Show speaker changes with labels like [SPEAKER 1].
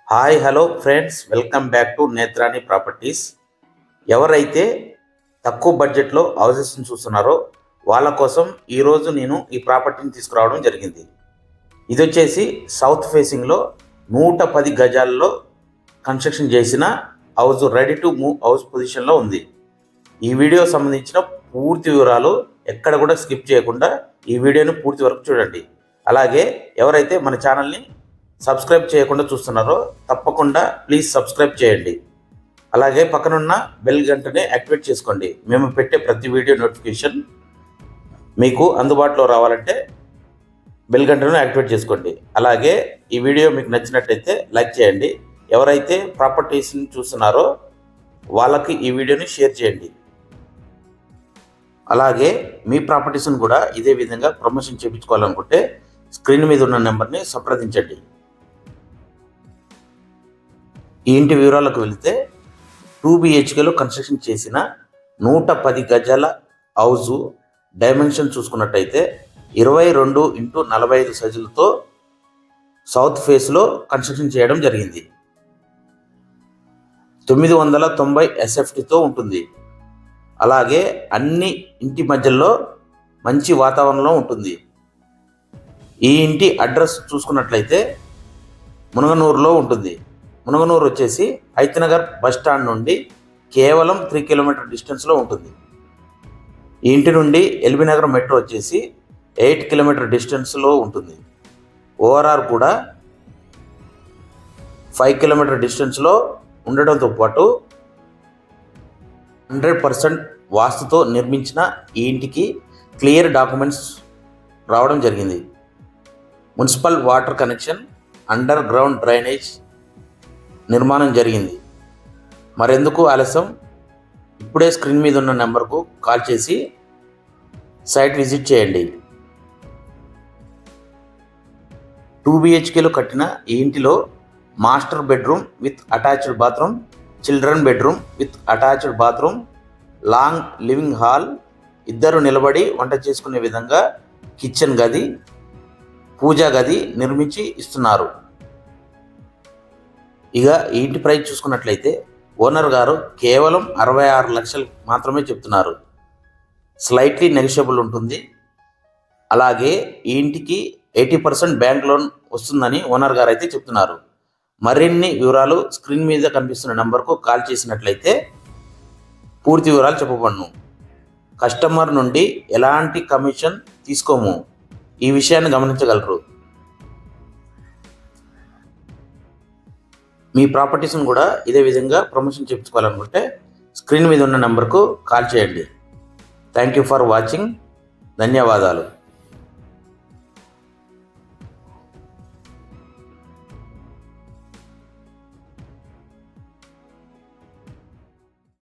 [SPEAKER 1] Hi hello friends, welcome back to Netrani properties. ఎవరైతే తక్కువ బడ్జెట్లో హౌసెస్ని చూస్తున్నారో వాళ్ళ కోసం ఈరోజు నేను ఈ ప్రాపర్టీని తీసుకురావడం జరిగింది. ఇది వచ్చేసి సౌత్ ఫేసింగ్లో 110 గజాల్లో కన్స్ట్రక్షన్ చేసిన house, ready to move house పొజిషన్లో ఉంది. ఈ వీడియో సంబంధించిన పూర్తి వివరాలు ఎక్కడ కూడా స్కిప్ చేయకుండా ఈ వీడియోని పూర్తి వరకు చూడండి. అలాగే ఎవరైతే మన ఛానల్ని సబ్స్క్రైబ్ చేయకుండా చూస్తున్నారో తప్పకుండా ప్లీజ్ సబ్స్క్రైబ్ చేయండి. అలాగే పక్కనున్న బెల్ గంటనే యాక్టివేట్ చేసుకోండి. మేము పెట్టే ప్రతి వీడియో నోటిఫికేషన్ మీకు అందుబాటులో రావాలంటే బెల్ గంటను యాక్టివేట్ చేసుకోండి. అలాగే ఈ వీడియో మీకు నచ్చినట్టయితే లైక్ చేయండి. ఎవరైతే ప్రాపర్టీస్ని చూస్తున్నారో వాళ్ళకి ఈ వీడియోని షేర్ చేయండి. అలాగే మీ ప్రాపర్టీస్ని కూడా ఇదే విధంగా ప్రమోషన్ చేయించుకోవాలనుకుంటే స్క్రీన్ మీద ఉన్న నెంబర్ని సంప్రదించండి. ఈ ఇంటి వివరాలకు వెళితే 2 BHKలో కన్స్ట్రక్షన్ చేసిన 110 గజాల హౌజు డైమెన్షన్ చూసుకున్నట్టయితే 22x45 సైజులతో సౌత్ ఫేస్లో కన్స్ట్రక్షన్ చేయడం జరిగింది. 990 SFTతో ఉంటుంది. అలాగే అన్ని ఇంటి మధ్యలో మంచి వాతావరణంలో ఉంటుంది. ఈ ఇంటి అడ్రస్ చూసుకున్నట్లయితే మునగనూరులో ఉంటుంది. మునగనూరు వచ్చేసి హైతనగర్ బస్ స్టాండ్ నుండి కేవలం 3 కిలోమీటర్ డిస్టెన్స్లో ఉంటుంది. ఈ ఇంటి నుండి ఎల్బీ నగర్ మెట్రో వచ్చేసి 8 కిలోమీటర్ డిస్టెన్స్లో ఉంటుంది. ఓఆర్ఆర్ కూడా 5 కిలోమీటర్ డిస్టెన్స్లో ఉండడంతో పాటు 100% వాస్తుతో నిర్మించిన ఈ ఇంటికి క్లియర్ డాక్యుమెంట్స్ రావడం జరిగింది. Municipal water connection, under ground drainage నిర్మాణం జరిగింది. మరెందుకు ఆలస్యం, ఇప్పుడే స్క్రీన్ మీద ఉన్న నెంబర్కు కాల్ చేసి సైట్ విజిట్ చేయండి. 2 BHKలో కట్టిన ఈ ఇంటిలో master bedroom with attached bathroom, children bedroom with attached bathroom, long living hall, ఇద్దరు నిలబడి వంట చేసుకునే విధంగా కిచెన్ గది, పూజా గది నిర్మించి ఇస్తున్నారు. ఇక ఈ ఇంటి ప్రైస్ చూసుకున్నట్లయితే ఓనర్ గారు కేవలం 66 లక్షలు మాత్రమే చెప్తున్నారు. స్లైట్లీ నెగోషియబుల్ ఉంటుంది. అలాగే ఈ ఇంటికి 80% బ్యాంక్ లోన్ వస్తుందని ఓనర్ గారు అయితే చెప్తున్నారు. మరిన్ని వివరాలు స్క్రీన్ మీద కనిపిస్తున్న నెంబర్కు కాల్ చేసినట్లయితే పూర్తి వివరాలు చెప్పబడును. కస్టమర్ నుండి ఎలాంటి కమిషన్ తీసుకోము, ఈ విషయాన్ని గమనించగలరు. మీ ప్రాపర్టీస్ని కూడా ఇదే విధంగా ప్రమోషన్ చేయించుకోవాలనుకుంటే స్క్రీన్ మీద ఉన్న నెంబర్కు కాల్ చేయండి. Thank you for watching. ధన్యవాదాలు.